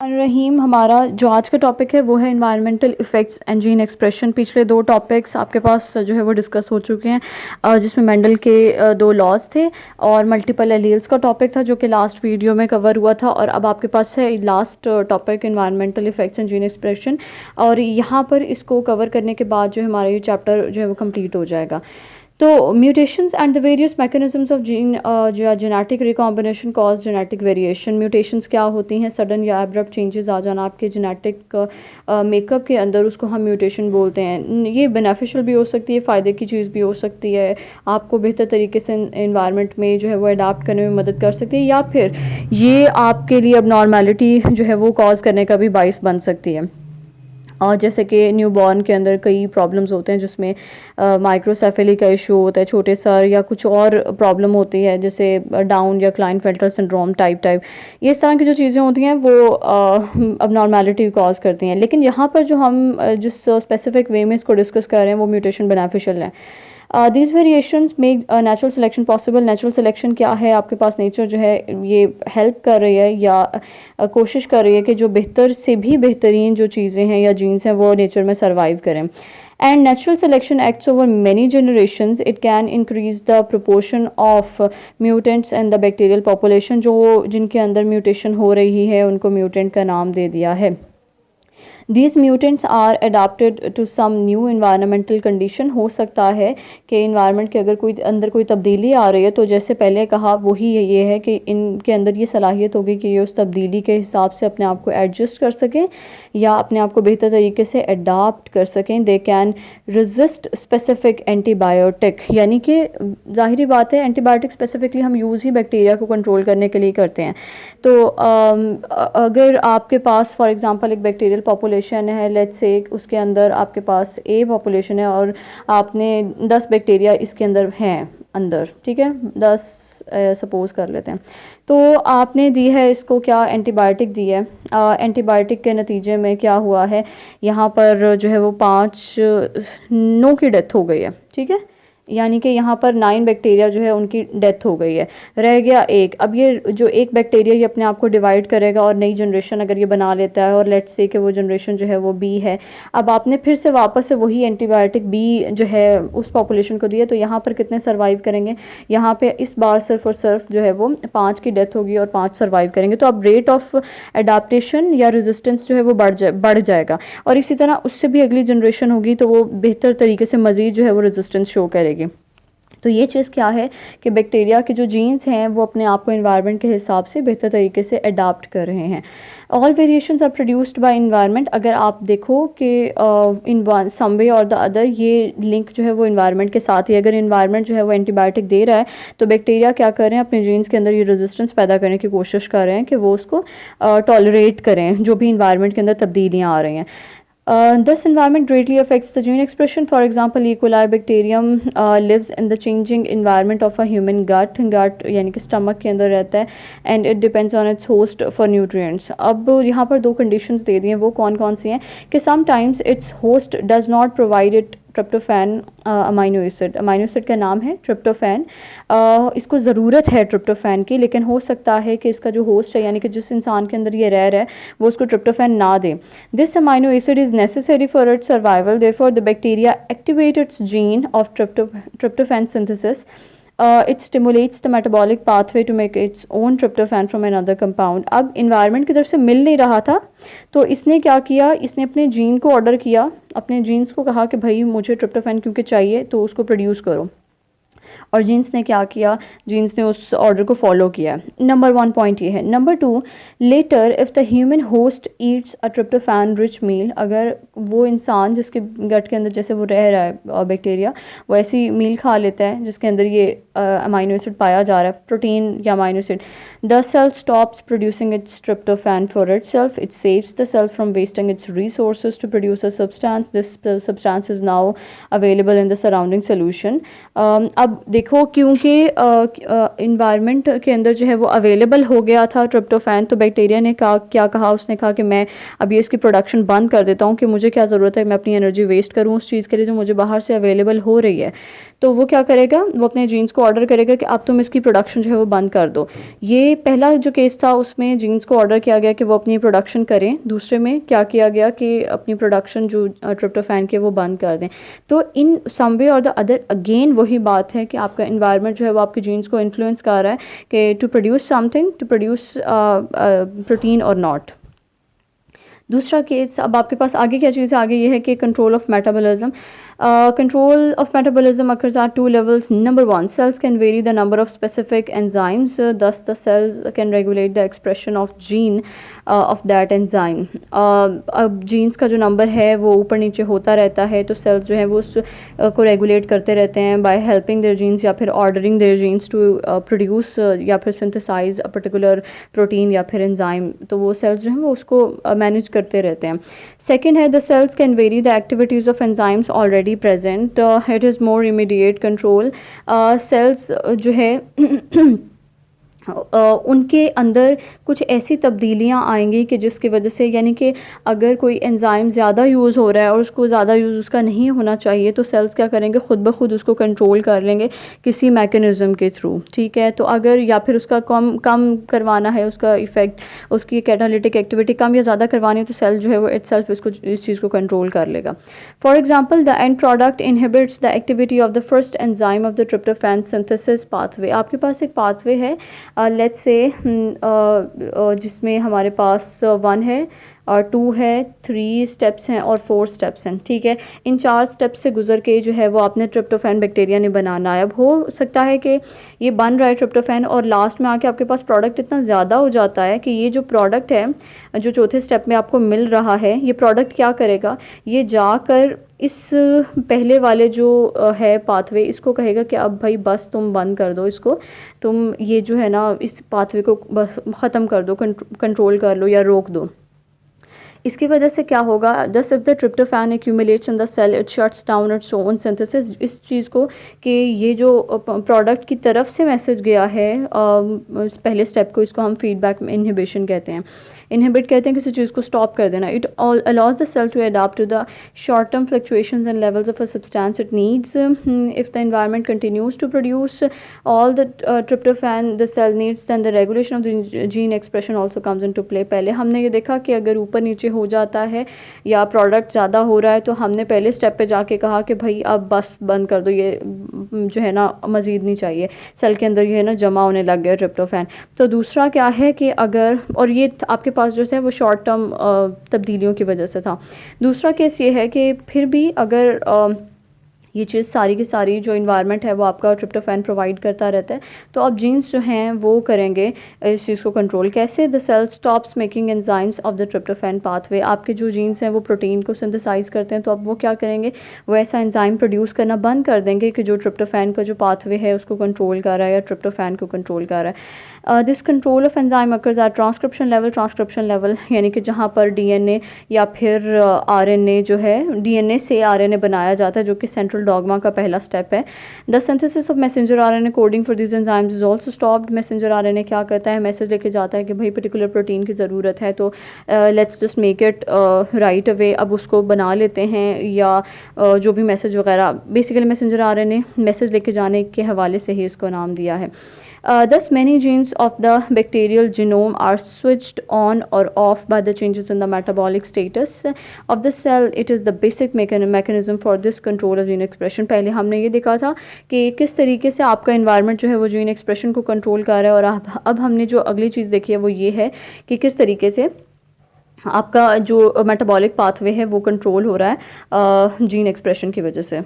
रहीम, हमारा जो आज का टॉपिक है वो है environmental effects and gene expression. पिछले दो टॉपिक्स आपके पास जो है वो डिस्कस हो चुके हैं, जिसमें मेंडल के दो लॉज थे और मल्टीपल एलील्स का टॉपिक था जो कि लास्ट वीडियो में कवर हुआ था। और अब आपके पास है last topic environmental effects and gene expression, और यहाँ पर इसको कवर करने के बाद जो हमारा ये चैप्टर जो है वो कंप्लीट हो जाएगा। तो mutations and the various mechanisms of gene जो genetic recombination cause genetic variation. Mutations क्या होती हैं? सडन या एब्रप्ट चेंजेस आ जाना आपके जेनेटिक मेकअप के अंदर, उसको हम म्यूटेशन बोलते हैं। ये बेनिफिशियल भी हो सकती है, फ़ायदे की चीज़ भी हो सकती है, आपको बेहतर तरीके से इन्वायरमेंट में जो है वो अडाप्ट करने में मदद कर सकती है, या फिर ये आपके लिए अब नॉर्मेलिटी जो है वो कॉज करने का भी बाइस बन सकती है। और जैसे कि न्यूबॉर्न के अंदर कई प्रॉब्लम्स होते हैं जिसमें माइक्रोसेफेली का इशू होता है, छोटे सर, या कुछ और प्रॉब्लम होती है जैसे डाउन या क्लाइनफेल्टर सिंड्रोम टाइप ये इस तरह की जो चीज़ें होती हैं वो अब नॉर्मेलिटी कॉज करती हैं। लेकिन यहाँ पर जो हम जिस स्पेसिफिक वे में इसको डिस्कस कर रहे हैं वो म्यूटेशन बेनिफिशियल है। These variations make natural selection possible. Natural selection क्या है? आपके पास नेचर जो है ये हेल्प कर रही है या कोशिश कर रही है कि जो बेहतर से भी बेहतरीन जो चीज़ें हैं या जीन्स हैं वो नेचर में सर्वाइव करें। And natural selection acts over many generations, it can increase the proportion of mutants and the bacterial population. जो जिनके अंदर म्यूटेशन हो रही है उनको म्यूटेंट का नाम दे दिया है। These mutants are adapted to some new environmental condition। हो सकता है कि environment के अगर कोई अंदर कोई तब्दीली आ रही है, तो जैसे पहले कहा वही ये है कि इनके अंदर ये सलाहियत होगी कि ये उस तब्दीली के हिसाब से अपने आप को एडजस्ट कर सकें या अपने आप को बेहतर तरीके से अडाप्ट कर सकें। They can resist specific antibiotic, यानी कि ज़ाहिरी बात है एंटीबायोटिक स्पेसिफिकली हम यूज़ ही बैक्टीरिया को कंट्रोल करने के लिए करते हैं। तो अगर आपके पास फॉर एग्जांपल एक बैक्टीरियल पॉपुलेशन है, लेट्स से उसके अंदर आपके पास ए पॉपुलेशन है और आपने 10 बैक्टीरिया इसके अंदर हैं अंदर, ठीक है, 10 सपोज कर लेते हैं, तो आपने दी है इसको क्या एंटीबायोटिक दी है। एंटीबायोटिक के नतीजे में क्या हुआ है, यहाँ पर जो है वो 5 नो की डेथ हो गई है, ठीक है, यानी कि यहाँ पर 9 बैक्टीरिया जो है उनकी डेथ हो गई है, रह गया एक। अब ये जो एक बैक्टीरिया ये अपने आप को डिवाइड करेगा और नई जनरेशन अगर ये बना लेता है, और लेट्स से कि वो जनरेशन जो है वो बी है, अब आपने फिर से वापस से वही एंटीबायोटिक बी जो है उस पॉपुलेशन को दिया, तो यहाँ पर कितने सर्वाइव करेंगे? यहाँ पे इस बार सिर्फ और सिर्फ जो है वो 5 की डेथ होगी और 5 सर्वाइव करेंगे। तो अब रेट ऑफ अडाप्टेशन या रेजिस्टेंस जो है वो बढ़ जाएगा, और इसी तरह उससे भी अगली जनरेशन होगी तो वो बेहतर तरीके से मज़ीद जो है वो रेजिस्टेंस शो करेगी। तो ये चीज़ क्या है कि बैक्टीरिया के जो जीन्स हैं वो अपने आप को एनवायरनमेंट के हिसाब से बेहतर तरीके से अडाप्ट कर रहे हैं। All variations are produced by environment. अगर आप देखो कि इन सम वे और द अदर ये लिंक जो है वो एनवायरनमेंट के साथ ही, अगर एनवायरनमेंट जो है वो एंटीबायोटिक दे रहा है तो बैक्टीरिया क्या कर रहे हैं, अपने जीन्स के अंदर ये रेजिस्टेंस पैदा करने की कोशिश कर रहे हैं कि वो उसको टॉलरेट करें जो भी एनवायरनमेंट के अंदर तब्दीलियाँ आ रही हैं। This environment greatly affects the gene expression. For example, E. coli bacterium lives in the changing environment of a human gut यानी कि स्टमक के अंदर रहता है, and it depends on its host for nutrients. अब यहाँ पर 2 कंडीशंस दे दी हैं, वो कौन कौन सी हैं कि sometimes its host does not provide it tryptophan amino acid का नाम है ट्रिप्टोफैन। इसको ज़रूरत है ट्रिप्टोफैन की, लेकिन हो सकता है कि इसका जो होस्ट है यानी कि जिस इंसान के अंदर ये रह रहा है वो उसको ट्रिप्टोफैन ना दे। This amino acid is necessary for its survival, therefore the bacteria activate its gene of tryptophan synthesis. It stimulates the metabolic pathway to make its own tryptophan from another compound. अब environment की तरफ से मिल नहीं रहा था, तो इसने क्या किया, इसने अपने जीन को ऑर्डर किया, अपने जीन्स को कहा कि भाई मुझे ट्रिप्टोफैन क्योंकि चाहिए तो उसको प्रोड्यूस करो, और जीन्स ने क्या किया, जीन्स ने उस ऑर्डर को फॉलो किया। नंबर 1 पॉइंट ये है। Number 2, later if the human host eats a tryptophan rich meal, अगर वो इंसान जिसके गट के अंदर जैसे वो रह रहा है बैक्टीरिया, वो ऐसी मील खा लेता है जिसके अंदर ये अमाइनो एसिड पाया जा रहा है, प्रोटीन या amino acid, the cell stops producing its tryptophan for itself, it saves the cell from wasting its resources to produce a substance, this substance is now available in the surrounding solution. अब अब देखो क्योंकि environment के अंदर जो है वो available हो गया था ट्रिप्टोफैन, तो बैक्टीरिया ने क्या कहा, उसने कहा कि मैं अभी इसकी प्रोडक्शन बंद कर देता हूँ कि मुझे क्या ज़रूरत है मैं अपनी एनर्जी वेस्ट करूँ उस चीज़ के लिए जो मुझे बाहर से अवेलेबल हो रही है। तो वो क्या करेगा, वो अपने जीन्स को ऑर्डर करेगा कि अब तुम इसकी प्रोडक्शन जो है वो बंद कर दो। ये पहला जो केस था उसमें जीन्स को ऑर्डर किया गया कि वो अपनी प्रोडक्शन करें, दूसरे में क्या किया गया कि अपनी प्रोडक्शन जो ट्रिप्टोफैन के वो बंद कर दें। तो इन सम वे और द अदर अगेन वही बात है कि आपका इन्वायरमेंट जो है वो आपके जीन्स को इन्फ्लुएंस कर रहा है कि to produce something, to produce protein और नॉट। दूसरा केस, अब आपके पास आगे क्या चीज़ है, आगे ये है कि control of metabolism. Control of metabolism occurs at two levels. Number one, cells can vary the number of specific enzymes. Thus, the cells can regulate the expression of gene of that enzyme. अब jeans का जो number है वो ऊपर नीचे होता रहता है, तो सेल्स जो है वो उस को रेगुलेट करते रहते हैं बाय हेल्पिंग देयर जीन्स या फिर ordering their genes to produce या फिर सिंथेसाइज अ पर्टिकुलर प्रोटीन या फिर एंजाइम। तो वो सेल्स जो हैं वो उसको मैनेज करते रहते हैं। सेकेंड है, the cells can very the activities of enzymes already present. It is more immediate control. Cells जो है उनके अंदर कुछ ऐसी तब्दीलियाँ आएंगी कि जिसकी वजह से, यानी कि अगर कोई एंजाइम ज़्यादा यूज़ हो रहा है और उसको ज़्यादा यूज़ उसका नहीं होना चाहिए, तो सेल्स क्या करेंगे, ख़ुद ब खुद उसको कंट्रोल कर लेंगे किसी मैकेनिज़्म के थ्रू। ठीक है, तो अगर या फिर उसका कम कम करवाना है, उसका इफ़ेक्ट, उसकी कैटालिटिक एक्टिविटी कम या ज़्यादा करवानी है, तो सेल जो है वो इटसेल्फ इसको इस चीज़ को कंट्रोल कर लेगा। For example, the end product inhibits the activity of the first enzyme of the tryptophan synthesis pathway. आपके पास एक पाथवे है, लेट्स से जिसमें हमारे पास 1 है और 2 है, 3 स्टेप्स हैं और 4 स्टेप्स हैं। ठीक है, इन 4 स्टेप्स से गुजर के जो है वो आपने ट्रिप्टोफैन बैक्टीरिया ने बनाना है। अब हो सकता है कि ये बन रहा है ट्रिप्टोफैन और लास्ट में आके आपके पास प्रोडक्ट इतना ज़्यादा हो जाता है कि ये जो प्रोडक्ट है जो चौथे स्टेप में आपको मिल रहा है, ये प्रोडक्ट क्या करेगा, ये जाकर इस पहले वाले जो है पाथवे, इसको कहेगा कि अब भाई बस तुम बंद कर दो इसको, तुम ये जो है ना इस पाथवे को बस ख़त्म कर दो, कंट्रोल कर लो या रोक दो। इसकी वजह से क्या होगा, just if the tryptophan accumulates in the cell it shuts down its own synthesis. इस चीज़ को कि ये जो प्रोडक्ट की तरफ से मैसेज गया है पहले स्टेप को, इसको हम फीडबैक इनहिबिशन कहते हैं। इनहिबिट कहते हैं किसी चीज़ को स्टॉप कर देना। It allows the cell to adapt to the short term fluctuations and levels of a substance it needs. If the environment continues to produce all the tryptophan the cell needs, then the regulation of the gene expression also comes in to play. पहले हमने ये देखा कि अगर ऊपर नीचे हो जाता है या प्रोडक्ट ज़्यादा हो रहा है, तो हमने पहले स्टेप पे जाके कहा कि भाई अब बस बंद कर दो, ये जो है ना मज़ीद नहीं चाहिए, सेल के अंदर ये है ना जमा होने लग गया ट्रिप्टोफैन। तो दूसरा क्या है कि अगर, और ये आपके पास जो है वो शॉर्ट टर्म तब्दीलियों की वजह से था। दूसरा केस ये है कि फिर भी अगर ये चीज़ सारी की सारी जो इन्वायरमेंट है वो आपका ट्रिप्टोफैन प्रोवाइड करता रहता है, तो अब जीन्स जो हैं वो करेंगे इस चीज़ को कंट्रोल। कैसे, the cell stops making enzymes of the tryptophan pathway. आपके जो जीन्स हैं वो प्रोटीन को सिंथेसाइज करते हैं, तो अब वो क्या करेंगे, वो ऐसा एंजाइम प्रोड्यूस करना बंद कर देंगे कि जो ट्रिप्टोफैन का जो पाथवे है उसको कंट्रोल कर रहा है या ट्रिप्टोफैन को कंट्रोल कर रहा है। This control of enzyme occurs at transcription level. Transcription level यानी कि जहाँ पर डीएनए या फिर आरएनए जो है, डीएनए से आरएनए बनाया जाता है, जो कि सेंट्रल डॉगमा का पहला स्टेप है। The synthesis of messenger RNA coding for this enzymes is also stopped. Messenger RNA क्या करता है, मैसेज लेके जाता है कि भाई पर्टिकुलर प्रोटीन की ज़रूरत है, तो let's just make it right away, अब उसको बना लेते हैं, या जो भी मैसेज वगैरह, बेसिकली मैसेंजर आरएनए मैसेज लेके जाने के हवाले से ही इसको नाम दिया है। Thus, many genes of the bacterial genome are switched on or off by the changes in the metabolic status of the cell. It is the basic mechanism for this control of gene expression. पहले हमने ये देखा था कि किस तरीके से आपका environment जो है वो जीन एक्सप्रेशन को कंट्रोल कर रहा है, और अब हमने जो अगली चीज़ देखी है वो ये है कि किस तरीके से आपका जो मेटाबॉलिक पाथवे है वो कंट्रोल हो रहा है जीन एक्सप्रेशन की वजह से।